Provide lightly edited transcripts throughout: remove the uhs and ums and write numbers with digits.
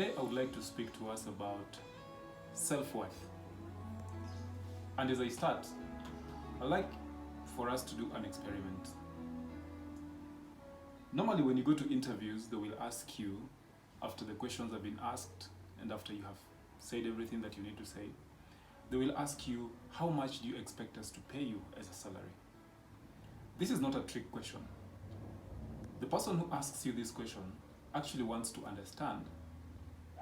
Today I would like to speak to us about self-worth. And as I start, I'd like for us to do an experiment. Normally when you go to interviews, they will ask you, after the questions have been asked and after you have said everything that you need to say, they will ask you, how much do you expect us to pay you as a salary? This is not a trick question. The person who asks you this question actually wants to understand,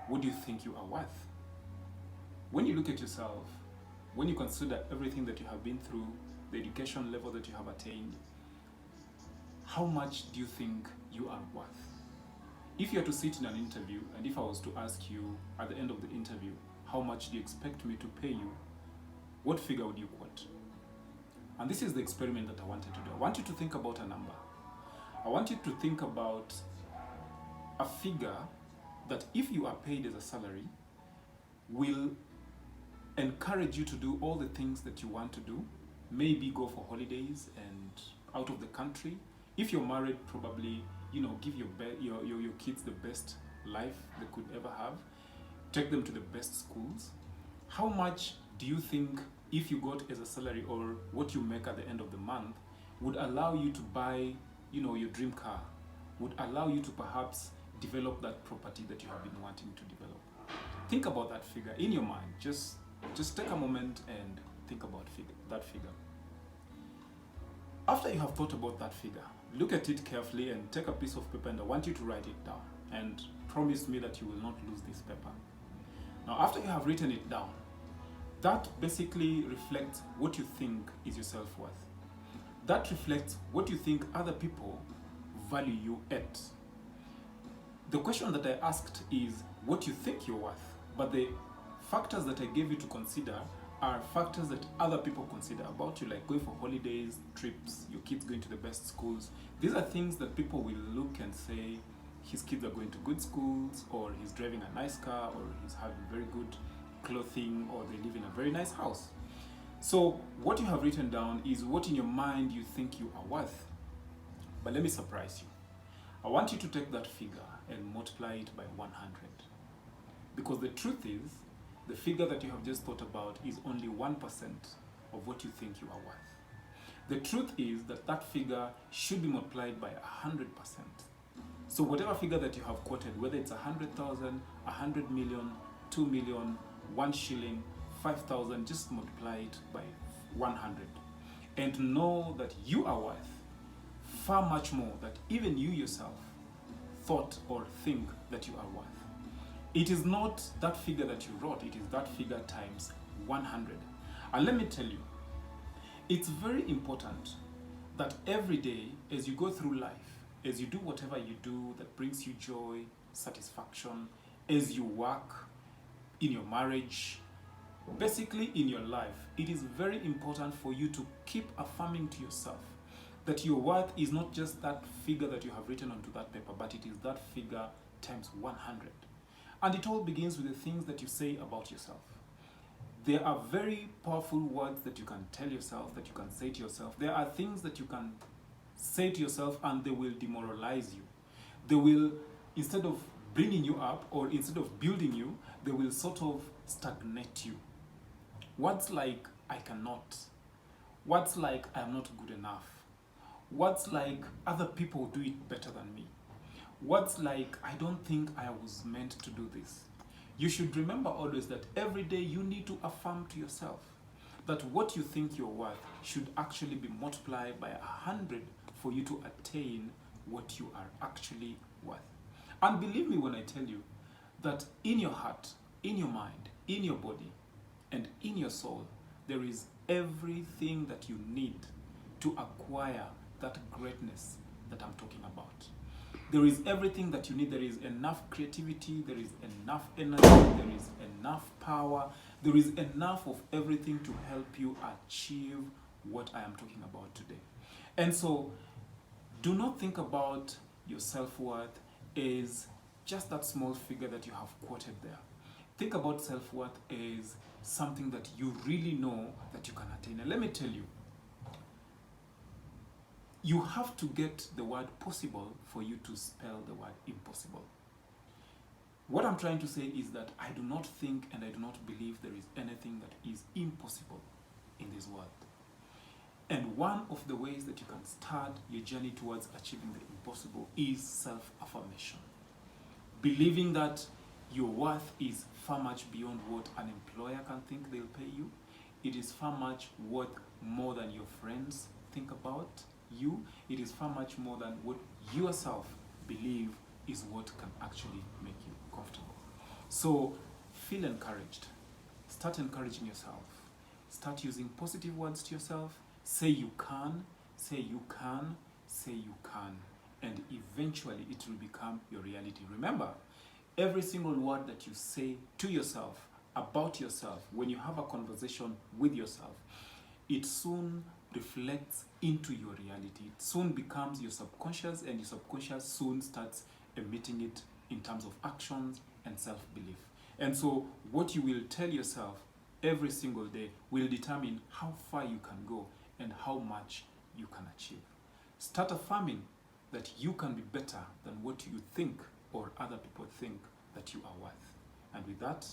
what do you think you are worth? When you look at yourself, when you consider everything that you have been through, the education level that you have attained, how much do you think you are worth? If you are to sit in an interview, and if I was to ask you at the end of the interview, how much do you expect me to pay you, what figure would you quote? And this is the experiment that I wanted to do. I want you to think about a number. I want you to think about a figure that, if you are paid as a salary, will encourage you to do all the things that you want to do. Maybe go for holidays and out of the country. If you're married, probably, give your kids the best life they could ever have. Take them to the best schools. How much do you think, if you got as a salary, or what you make at the end of the month, would allow you to buy, your dream car? Would allow you to perhaps develop that property that you have been wanting to develop? Think about that figure in your mind. Just take a moment and think about that figure. After you have thought about that figure, look at it carefully and take a piece of paper, and I want you to write it down, and promise me that you will not lose this paper. Now, after you have written it down, that basically reflects what you think is your self-worth. That reflects what you think other people value you at. The question that I asked is what you think you're worth, but the factors that I gave you to consider are factors that other people consider about you, like going for holidays, trips, your kids going to the best schools. These are things that people will look and say, his kids are going to good schools, or he's driving a nice car, or he's having very good clothing, or they live in a very nice house. So what you have written down is what in your mind you think you are worth. But let me surprise you. I want you to take that figure and multiply it by 100. Because the truth is, the figure that you have just thought about is only 1% of what you think you are worth. The truth is that that figure should be multiplied by 100%. So whatever figure that you have quoted, whether it's 100,000, 100 million, 2 million, 1 shilling, 5,000, just multiply it by 100. And know that you are worth far much more than even you yourself thought or think that you are worth. It is not that figure that you wrote, it is that figure times 100. And let me tell you, it's very important that every day as you go through life, as you do whatever you do that brings you joy, satisfaction, as you work, in your marriage, basically in your life, it is very important for you to keep affirming to yourself that your worth is not just that figure that you have written onto that paper, but it is that figure times 100. And it all begins with the things that you say about yourself. There are very powerful words that you can tell yourself, that you can say to yourself. There are things that you can say to yourself and they will demoralize you. They will, instead of bringing you up or instead of building you, they will sort of stagnate you. Words like, I cannot. Words like, I am not good enough. Words like, other people do it better than me. Words like, I don't think I was meant to do this. You should remember always that every day you need to affirm to yourself that what you think you're worth should actually be multiplied by 100 for you to attain what you are actually worth. And believe me when I tell you that in your heart, in your mind, in your body, and in your soul, there is everything that you need to acquire that greatness that I'm talking about. There is everything that you need. There is enough creativity, there is enough energy, there is enough power, there is enough of everything to help you achieve what I am talking about today. And so, do not think about your self-worth as just that small figure that you have quoted there. Think about self-worth as something that you really know that you can attain. And let me tell you, you have to get the word possible for you to spell the word impossible. What I'm trying to say is that I do not think and I do not believe there is anything that is impossible in this world. And one of the ways that you can start your journey towards achieving the impossible is self-affirmation. Believing that your worth is far much beyond what an employer can think they'll pay you. It is far much worth more than your friends think about you. It is far much more than what you yourself believe is what can actually make you comfortable. So feel encouraged. Start encouraging yourself. Start using positive words to yourself. Say you can, say you can, say you can. And eventually it will become your reality. Remember, every single word that you say to yourself, about yourself, when you have a conversation with yourself, it soon reflects into your reality. It soon becomes your subconscious, and your subconscious soon starts emitting it in terms of actions and self-belief. And so what you will tell yourself every single day will determine how far you can go and how much you can achieve. Start affirming that you can be better than what you think or other people think that you are worth. And with that,